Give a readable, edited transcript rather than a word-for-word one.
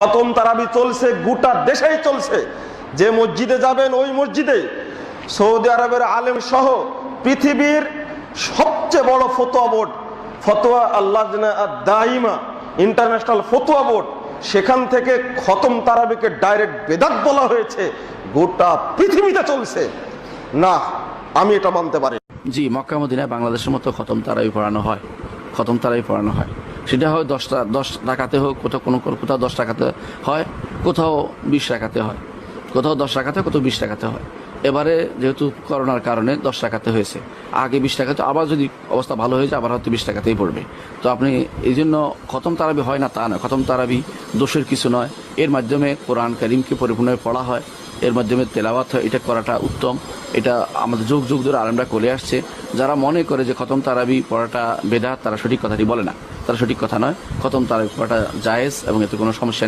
খতম তারাবি চলছে, গোটা দেশেই চলছে। যে মসজিদে যাবেন ওই মসজিদে সৌদি আরবের আলেম সহ পৃথিবীর সবচেয়ে বড় ফতোয়া বোর্ড, ফতোয়া আল্লাজনা আদ-দাইমা ইন্টারন্যাশনাল ফতোয়া বোর্ড, সেখান থেকে খতম তারাবিকে ডাইরেক্ট বেদাত বলা হয়েছে। গোটা পৃথিবীতে চলছে না, আমি এটা মানতে পারি। জি, মক্কা মদিনায় বাংলাদেশের মতো খতম তারাবি পড়ানো হয়, খতম তারাবি পড়ানো হয়। সেটা হয় 10 টাকাতে হোক, কোথাও 10 টাকাতে হয়, কোথাও 20 টাকাতে হয়, কোথাও 10 টাকাতে, কোথাও 20 টাকাতে হয়। এবারে যেহেতু করোনার কারণে 10 টাকাতে হয়েছে, আগে 20 টাকাতে, আবার যদি অবস্থা ভালো হয়ে যায় আবার হয়তো 20 টাকাতেই পড়বে। তো আপনি এই জন্য খতম তারাবি হয় না তা নয়, খতম তারাবি দোষের কিছু নয়। এর মাধ্যমে কোরআন কারীমকে পরিপূর্ণভাবে পড়া হয়, এর মাধ্যমে তেলাওয়াত হয়, এটা করাটা উত্তম। এটা আমাদের যুগ যুগ ধরে আলেমরা করে আসছে। যারা মনে করে যে খতম তারাবি পড়াটা বেদাত, তারা সঠিক কথাটি বলে না, তারা সঠিক কথা নয়। খতম তারাবি পড়াটা জায়েজ এবং এতে কোনো সমস্যা নেই।